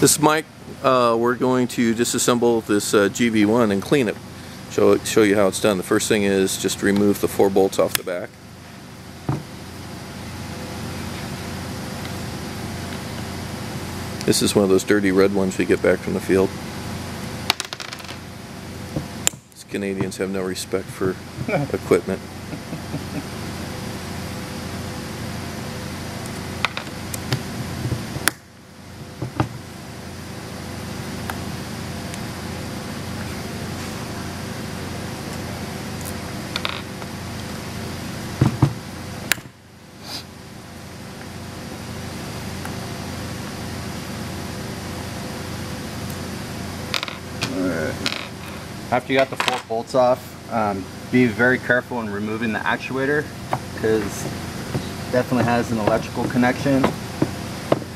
This mic, we're going to disassemble this GV1 and clean it. Show you how it's done. The first thing is just remove the 4 bolts off the back. This is one of those dirty red ones we get back from the field. These Canadians have no respect for equipment. After you got the 4 bolts off, be very careful in removing the actuator, because it definitely has an electrical connection.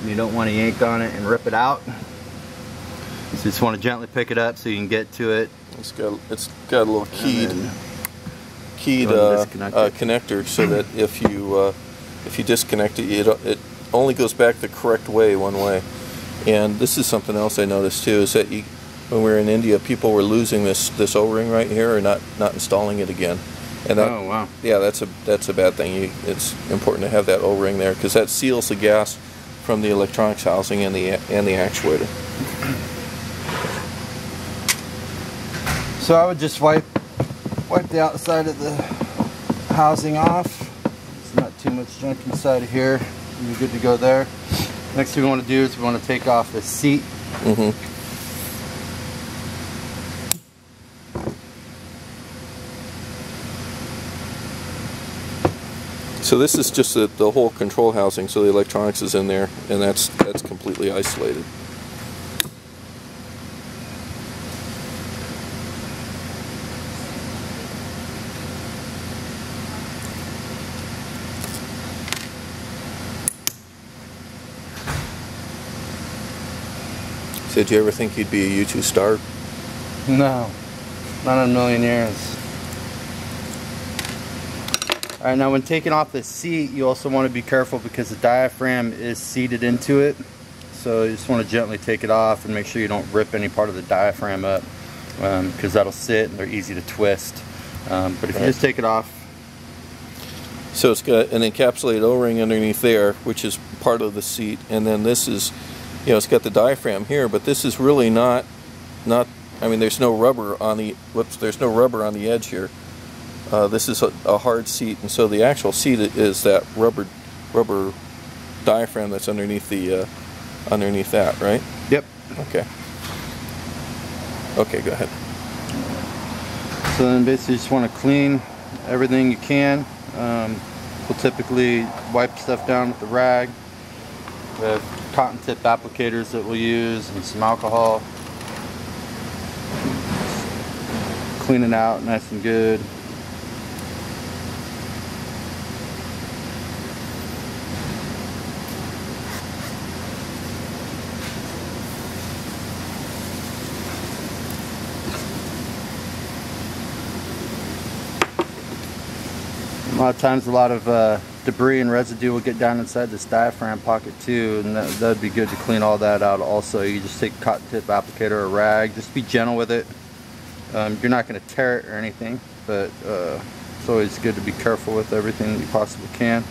You don't want to yank on it and rip it out. So you just want to gently pick it up so you can get to it. It's got a little keyed connector, so that if you disconnect it, it only goes back the correct way, one way. And this is something else I noticed too, is that when we were in India, people were losing this O-ring right here, or not installing it again. And that, oh wow! Yeah, that's a bad thing. It's important to have that O-ring there, because that seals the gas from the electronics housing and the actuator. So I would just wipe the outside of the housing off. There's not too much junk inside of here. You're good to go there. Next thing we want to do is we want to take off the seat. So this is just the whole control housing, so the electronics is in there, and that's completely isolated. So did you ever think you'd be a U2 star? No, not in a million years. Alright, now when taking off the seat, you also want to be careful because the diaphragm is seated into it. So you just want to gently take it off and make sure you don't rip any part of the diaphragm up, because that'll sit and they're easy to twist. But if you just take it off. So it's got an encapsulated O-ring underneath there, which is part of the seat, and then this is, it's got the diaphragm here, but this is really not. I mean, there's no rubber on the. There's no rubber on the edge here. This is a hard seat, and so the actual seat is that rubber diaphragm that's underneath the underneath that, right? Yep. Okay. Okay, go ahead. So then basically, you just want to clean everything you can. We'll typically wipe stuff down with the rag. We have cotton tip applicators that we'll use and some alcohol. Clean it out nice and good. A lot of times, a lot of debris and residue will get down inside this diaphragm pocket too, and that'd be good to clean all that out also. You just take a cotton tip applicator or a rag, just be gentle with it. You're not going to tear it or anything, but it's always good to be careful with everything that you possibly can.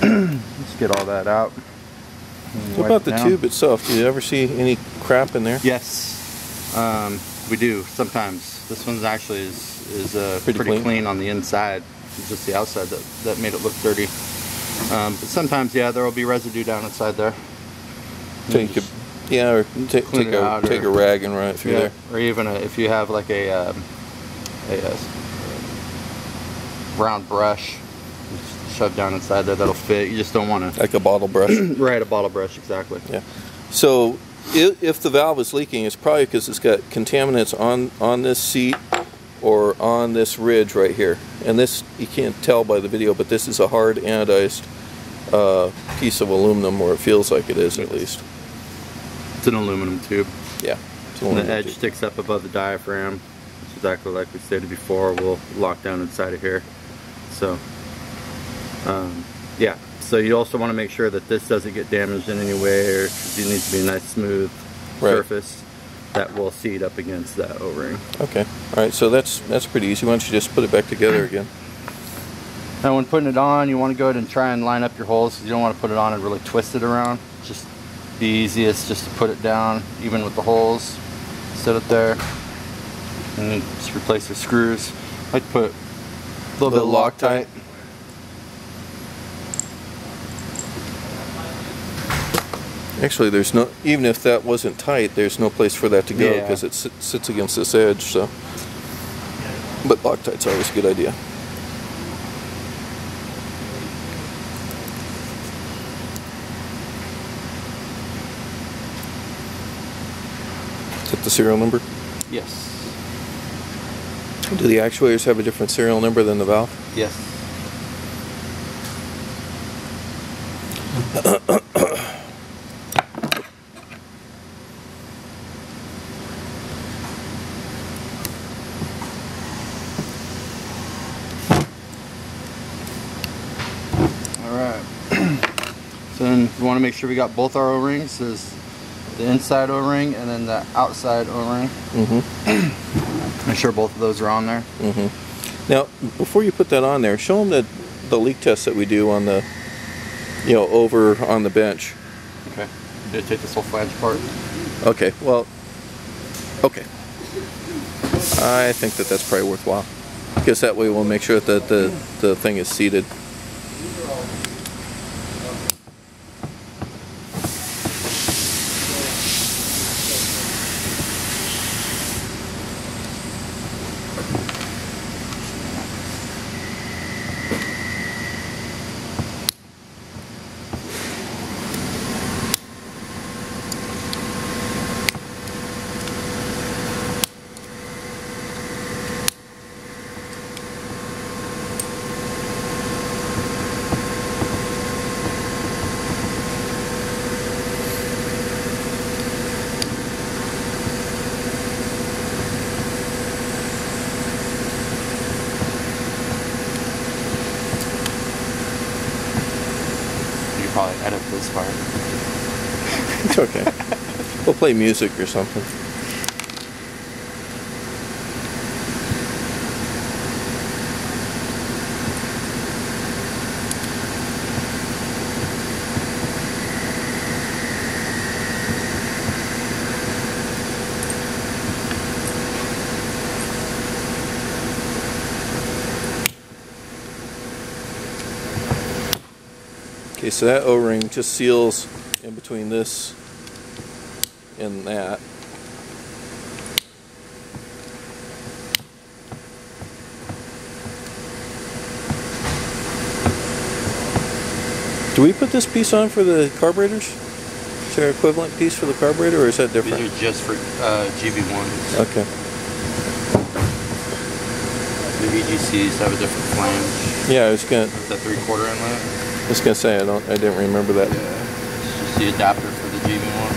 Let's get all that out. What about the tube itself? Do you ever see any crap in there? Yes, we do sometimes. This one's actually is pretty clean on the inside. It's just the outside that made it look dirty. But sometimes, yeah, there will be residue down inside there. So you could, yeah, or take a rag and run it through there. Or even if you have like a round brush, shove down inside there, that'll fit. You just don't want to. Like a bottle brush. Right, a bottle brush, exactly. Yeah. So if the valve is leaking, it's probably because it's got contaminants on this seat or on this ridge right here. And this, you can't tell by the video, but this is a hard anodized piece of aluminum, or it feels like it is at least. It's an aluminum tube. Yeah. And the edge sticks up above the diaphragm. It's exactly like we stated before. We'll lock down inside of here. So, yeah. So you also want to make sure that this doesn't get damaged in any way, or it needs to be a nice smooth surface that will seat up against that O-ring. Okay. All right. So that's pretty easy. Why don't you just put it back together again? Now when putting it on, you want to go ahead and try and line up your holes, because you don't want to put it on and really twist it around. Just the easiest just to put it down, even with the holes. Set it there, and then just replace the screws. I like to put a little bit of Loctite. Actually, there's no, even if that wasn't tight, there's no place for that to go because it sits against this edge. So, but Loctite's always a good idea. Is that the serial number? Yes. Do the actuators have a different serial number than the valve? Yes. Alright. So then we want to make sure we got both our O-rings. There's the inside O-ring and then the outside O-ring. Make sure both of those are on there. Now, before you put that on there, show them the leak test that we do on the, over on the bench. Okay. Did I take this whole flange apart? Okay. Well. Okay. I think that's probably worthwhile, because that way we'll make sure that the thing is seated. Probably edit this part. It's okay. We'll play music or something. Okay, so that O-ring just seals in between this and that. Do we put this piece on for the carburetors? Is there an equivalent piece for the carburetor, or is that different? These are just for GB1s. Okay. The VGCs have a different flange. Yeah, I was gonna. The 3/4 inlet. I was gonna say I didn't remember that. Yeah, it's just the adapter for the GB1.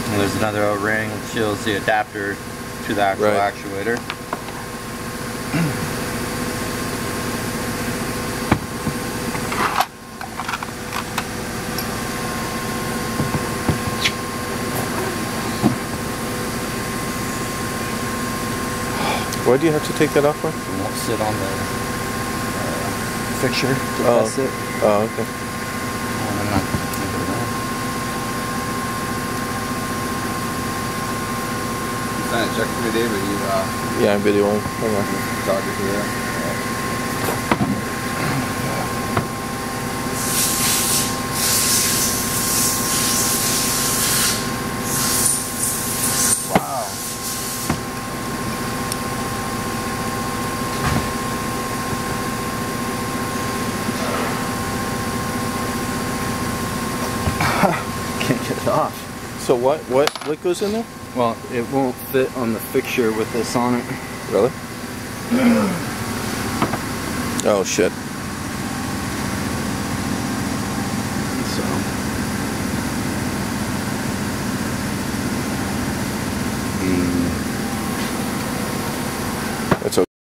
And there's another O-ring that shows the adapter to the actual actuator. Why do you have to take that off for? It won't sit on the fixture to test it. Oh, okay. And I'm not gonna keep it on. Check for me, David. Yeah, I'm videoing. Hang on. Photography there. Wow. So what goes in there? Well, it won't fit on the fixture with this on it. Really? Oh shit.